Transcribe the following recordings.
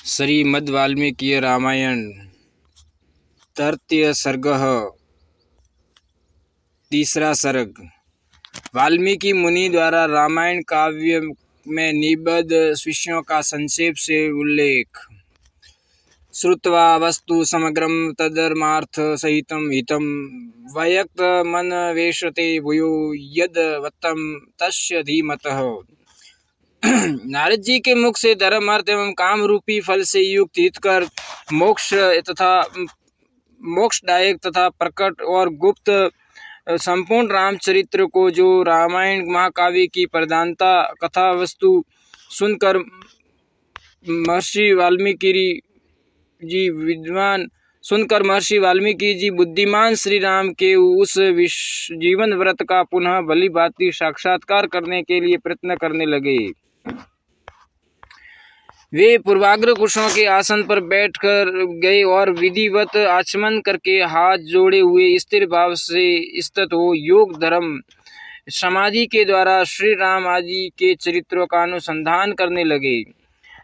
श्रीमद् वाल्मीकि रामायण तृतीय सर्गः तीसरा सर्ग। वाल्मीकि मुनि द्वारा रामायण काव्य में निबद्ध विषयों का संक्षेप से उल्लेख। श्रुत्वा वस्तु समग्रं तदर्मार्थ सहितं हितं वयक्त मन वेशते भूयो यद वत्तं तस्य धीमतः। नारद जी के मुख से धर्म अर्थ एवं काम रूपी फल से युक्त हितकर मोक्ष तथा मोक्षदायक तथा प्रकट और गुप्त संपूर्ण रामचरित्र को जो रामायण महाकाव्य की प्रधानता कथा वस्तु सुनकर महर्षि वाल्मीकि जी बुद्धिमान श्री राम के उस जीवन व्रत का पुनः भली भांति साक्षात्कार करने के लिए प्रयत्न करने लगे। वे पूर्वाग्र कुशों के आसन पर बैठ कर गए और विधिवत आचमन करके हाथ जोड़े हुए स्थिर भाव से स्थित हो योग धर्म समाधि के द्वारा श्री राम आदि के चरित्रों का अनुसंधान करने लगे।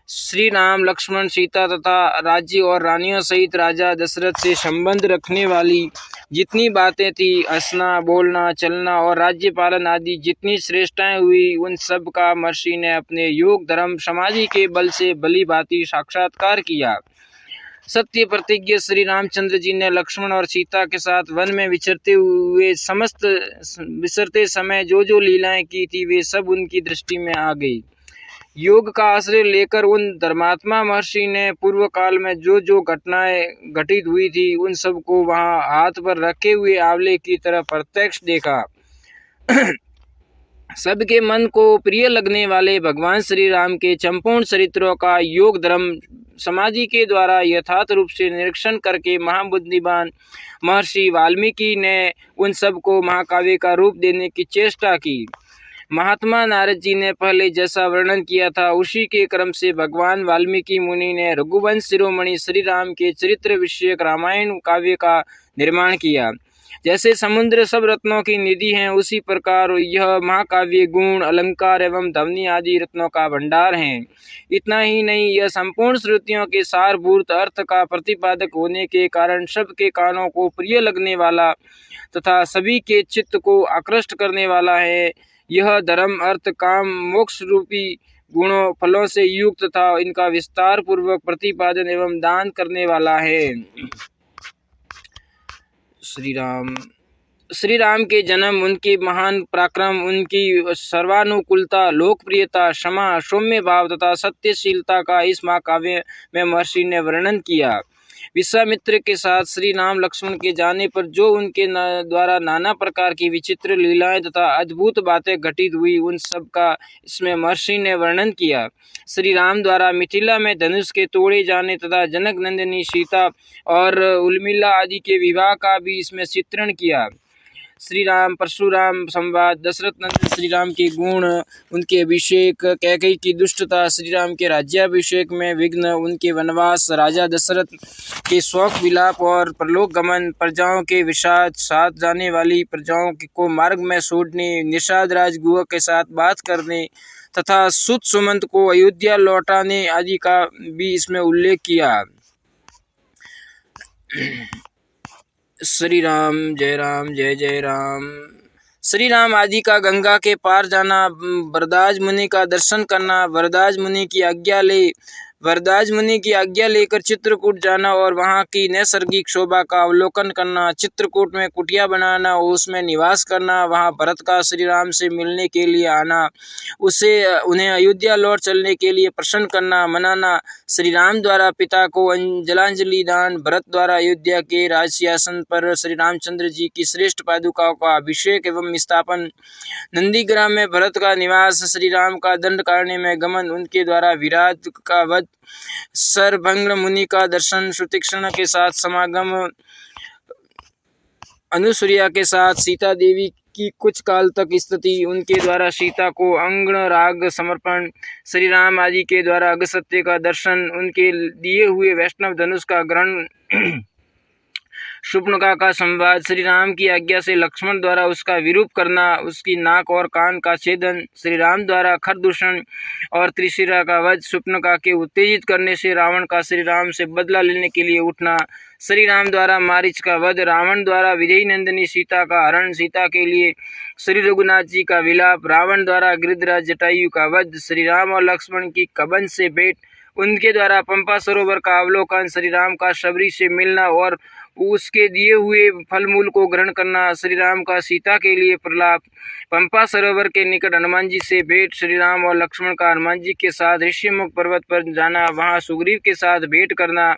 श्री राम लक्ष्मण सीता तथा राज्य और रानियों सहित राजा दशरथ से संबंध रखने वाली जितनी बातें थी, हंसना बोलना चलना और राज्य पालन आदि जितनी श्रेष्ठताएं हुई, उन सब का महर्षि ने अपने योग धर्म समाधि के बल से भली भांति साक्षात्कार किया। सत्य प्रतिज्ञ श्री रामचंद्र जी ने लक्ष्मण और सीता के साथ वन में विचरते समय जो लीलाएं की थी, वे सब उनकी दृष्टि में आ गई। योग का आश्रय लेकर उन धर्मात्मा महर्षि ने पूर्व काल में जो घटनाएं घटित हुई थी, उन सब को वहां हाथ पर रखे हुए आंवले की तरह प्रत्यक्ष देखा। सबके मन को प्रिय लगने वाले भगवान श्री राम के संपूर्ण चरित्रों का योग धर्म समाधि के द्वारा यथार्थ रूप से निरीक्षण करके महाबुद्धिमान महर्षि वाल्मीकि ने उन सब को महाकाव्य का रूप देने की चेष्टा की। महात्मा नारद जी ने पहले जैसा वर्णन किया था, उसी के क्रम से भगवान वाल्मीकि मुनि ने रघुवंश शिरोमणि श्री राम के चरित्र विषयक रामायण काव्य का निर्माण किया। जैसे समुद्र सब रत्नों की निधि है, उसी प्रकार यह महाकाव्य गुण अलंकार एवं ध्वनि आदि रत्नों का भंडार है। इतना ही नहीं, यह संपूर्ण श्रुतियों के सारभूत अर्थ का प्रतिपादक होने के कारण सबके कानों को प्रिय लगने वाला तथा सभी के चित्त को आकृष्ट करने वाला है। यह धर्म अर्थ काम मोक्ष रूपी गुणों फलों से युक्त तथा इनका विस्तार पूर्वक प्रतिपादन एवं दान करने वाला है। श्री राम के जन्म, उनके महान पराक्रम, उनकी सर्वानुकूलता, लोकप्रियता, क्षमा, सौम्य भाव तथा सत्यशीलता का इस महाकाव्य में महर्षि ने वर्णन किया। विश्वामित्र के साथ श्री राम लक्ष्मण के जाने पर जो उनके द्वारा नाना प्रकार की विचित्र लीलाएं तथा अद्भुत बातें घटित हुई, उन सब का इसमें महर्षि ने वर्णन किया। श्री राम द्वारा मिथिला में धनुष के तोड़े जाने तथा जनक नंदिनी सीता और उर्मिला आदि के विवाह का भी इसमें चित्रण किया। श्री राम परशुराम संवाद, दशरथ नंदन श्री राम के गुण, उनके अभिषेक, कैकेयी की दुष्टता, श्री राम के राज्याभिषेक में विघ्न, उनके वनवास, राजा दशरथ के शोक विलाप और परलोक गमन, प्रजाओं के विषाद, साथ जाने वाली प्रजाओं को मार्ग में छोड़ने, निषाद राजगुह के साथ बात करने तथा सुत सुमंत को अयोध्या लौटाने आदि का भी इसमें उल्लेख किया। श्री राम जय जय राम। श्री राम आदि का गंगा के पार जाना, वरदाज मुनि का दर्शन करना, वरदाज मुनि की आज्ञा लेकर चित्रकूट जाना और वहां की नैसर्गिक शोभा का अवलोकन करना, चित्रकूट में कुटिया बनाना, उसमें निवास करना, वहां भरत का श्री राम से मिलने के लिए आना, उन्हें अयोध्या लौट चलने के लिए प्रसन्न करना, मनाना, श्री राम द्वारा पिता को जलांजलि दान, भरत द्वारा अयोध्या के राजसिंहासन पर श्री रामचंद्र जी की श्रेष्ठ पादुकाओं का अभिषेक एवं स्थापन, नंदीग्राम में भरत का निवास, श्री राम का दंड कारण्य में गमन, उनके द्वारा विराट का वध, सरभंग मुनि का दर्शन, सुतीक्ष्ण के साथ समागम, अनुसुईया के साथ सीता देवी की कुछ काल तक स्थिति, उनके द्वारा सीता को अंगण राग समर्पण, श्री राम आदि के द्वारा अगस्त्य का दर्शन, उनके दिए हुए वैष्णव धनुष का ग्रहण, शूर्पणखा का संवाद, श्री राम की आज्ञा से लक्ष्मण द्वारा उसका विरूप करना, उसकी नाक और कान का छेदन, श्री राम द्वारा खरदूषण और त्रिशिरा का वध, शूर्पणखा के उत्तेजित करने से रावण का श्री राम से बदला लेने के लिए उठना, श्री राम द्वारा मारीच का वध, रावण द्वारा विदेही नंदिनी सीता का हरण, सीता के लिए श्री रघुनाथ जी का विलाप, रावण द्वारा गिरिधराज जटायु का वध, श्री राम और लक्ष्मण की कबंध से भेंट, उनके द्वारा पंपा सरोवर का अवलोकन, श्री राम का शबरी से मिलना और उसके दिए हुए फल मूल को ग्रहण करना, श्री राम का सीता के लिए प्रलाप, पंपा सरोवर के निकट हनुमान जी से भेंट, श्री राम और लक्ष्मण का हनुमान जी के साथ ऋषिमुख पर्वत पर जाना, वहां सुग्रीव के साथ भेंट करना,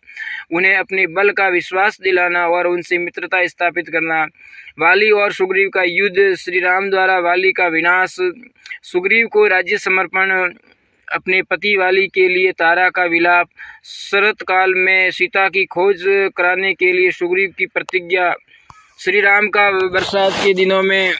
उन्हें अपने बल का विश्वास दिलाना और उनसे मित्रता स्थापित करना, वाली और सुग्रीव का युद्ध, श्री राम द्वारा वाली का विनाश, सुग्रीव को राज्य समर्पण, अपने पति वाली के लिए तारा का विलाप, शरत काल में सीता की खोज कराने के लिए सुग्रीव की प्रतिज्ञा, श्री राम का बरसात के दिनों में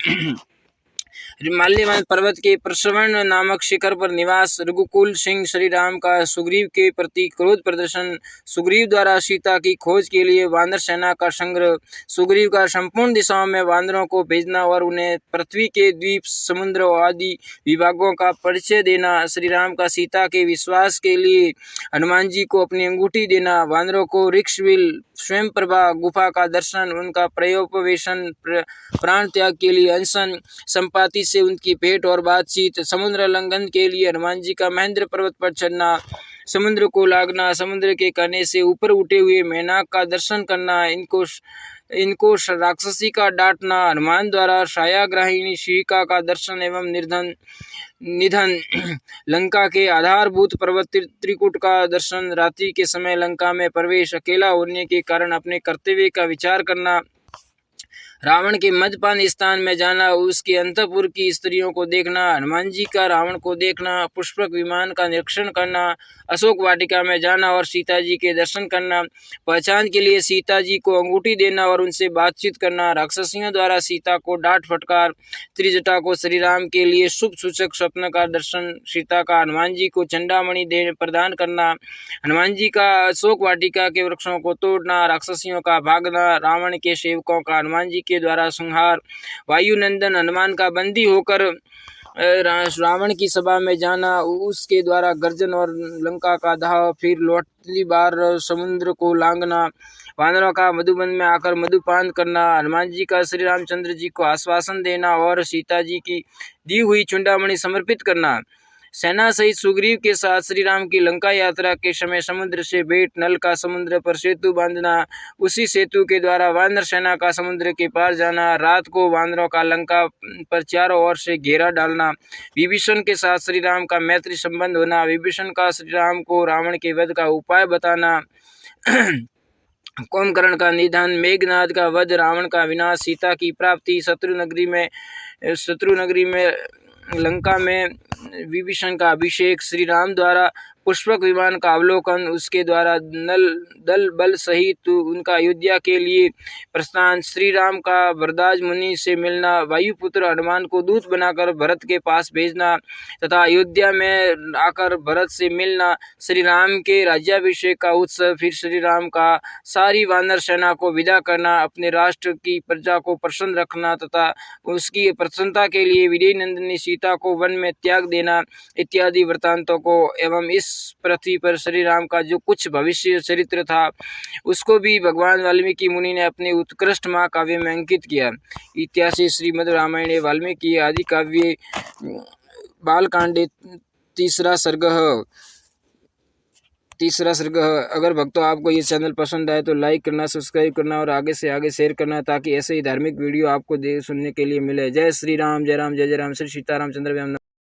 माल्यवान पर्वत के प्रश्रवण नामक शिखर पर निवास, रघुकुल सिंह श्री राम का सुग्रीव के प्रति क्रोध प्रदर्शन, सुग्रीव द्वारा सीता की खोज के लिए वानर सेना का संग्रह, सुग्रीव का संपूर्ण दिशाओं में वानरों को भेजना और उन्हें पृथ्वी के द्वीप, समुद्र आदि विभागों का परिचय देना, श्री राम का सीता के विश्वास के लिए हनुमान जी को अपनी अंगूठी देना, वानरों को ऋक्षविल, स्वयं प्रभा गुफा का दर्शन, उनका प्रयोपवेशन, प्राण त्याग के लिए अनशन, संपाति से उनकी भेंट और बातचीत, समुद्र लंघन के लिए हनुमान जी का महेंद्र पर्वत पर चढ़ना, समुद्र को लागना, समुद्र के कहने से ऊपर उठे हुए मेनाक का दर्शन करना, इनको राक्षसी का डांटना, हनुमान द्वारा छायाग्राहिणी शिखा का दर्शन एवं निधन, लंका के आधारभूत पर्वत त्रिकुट का दर्शन, रात्रि के समय लंका में प्रवेश, अकेला होने के कारण अपने कर्तव्य का विचार करना, रावण के मद्यपान स्थान में जाना, उसके अंतपुर की स्त्रियों को देखना, हनुमान जी का रावण को देखना, पुष्पक विमान का निरीक्षण करना, अशोक वाटिका में जाना और सीता जी के दर्शन करना, पहचान के लिए सीता जी को अंगूठी देना और उनसे बातचीत करना, राक्षसियों द्वारा सीता को डांट फटकार, त्रिजटा को श्री राम के लिए शुभ सूचक स्वप्न का दर्शन, सीता का हनुमान जी को चंडामणि प्रदान करना, हनुमान जी का अशोक वाटिका के वृक्षों को तोड़ना, राक्षसियों का भागना, रावण के सेवकों का हनुमान जी के द्वारा संहार, वायुनंदन हनुमान का बंदी होकर रावण की सभा में जाना, उसके द्वारा गर्जन और लंका का दाह, फिर लौटती बार समुद्र को लांघना, वानरों का मधुबन में आकर मधुपान करना, हनुमान जी का श्री रामचंद्र जी को आश्वासन देना और सीता जी की दी हुई चुंडामणि समर्पित करना, सेना सहित सुग्रीव के साथ श्री राम की लंका यात्रा के समय समुद्र से भेंट, नल का समुद्र पर सेतु बांधना, उसी सेतु के द्वारा वानर सेना का समुद्र के पार जाना, रात को वानरों का लंका पर चारों ओर से घेरा डालना, विभीषण के साथ श्री राम का मैत्री संबंध होना, विभीषण का श्री राम को रावण के वध का उपाय बताना, कुंभकर्ण का निधन, मेघनाद का वध, रावण का विनाश, सीता की प्राप्ति, शत्रु नगरी में लंका में विभीषण का अभिषेक, श्री राम द्वारा पुष्पक विमान का अवलोकन, उसके द्वारा दल बल सहित उनका अयोध्या के लिए प्रस्थान, श्री राम का वरदाज मुनि से मिलना, वायुपुत्र हनुमान को दूत बनाकर भरत के पास भेजना तथा अयोध्या में आकर भरत से मिलना, श्री राम के राज्याभिषेक का उत्सव, फिर श्री राम का सारी वानर सेना को विदा करना, अपने राष्ट्र की प्रजा को प्रसन्न रखना तथा उसकी प्रसन्नता के लिए विदेही नंदिनी सीता को वन में त्याग देना इत्यादि वृत्तांतों को एवं इस पृथ्वी पर श्री राम का जो कुछ भविष्य चरित्र था उसको भी भगवान वाल्मीकि मुनि ने अपने उत्कृष्ट महाकाव्य में अंकित किया। इतिहासे श्रीमद् रामायणे वाल्मीकि आदि काव्ये बालकांडे तीसरा सर्ग। अगर भक्तों आपको ये चैनल पसंद आए तो लाइक करना, सब्सक्राइब करना और आगे से आगे शेयर करना ताकि ऐसे ही धार्मिक वीडियो आपको सुनने के लिए मिले। जय श्री राम, जय राम, जय जय राम, श्री सीताराम चंद्र।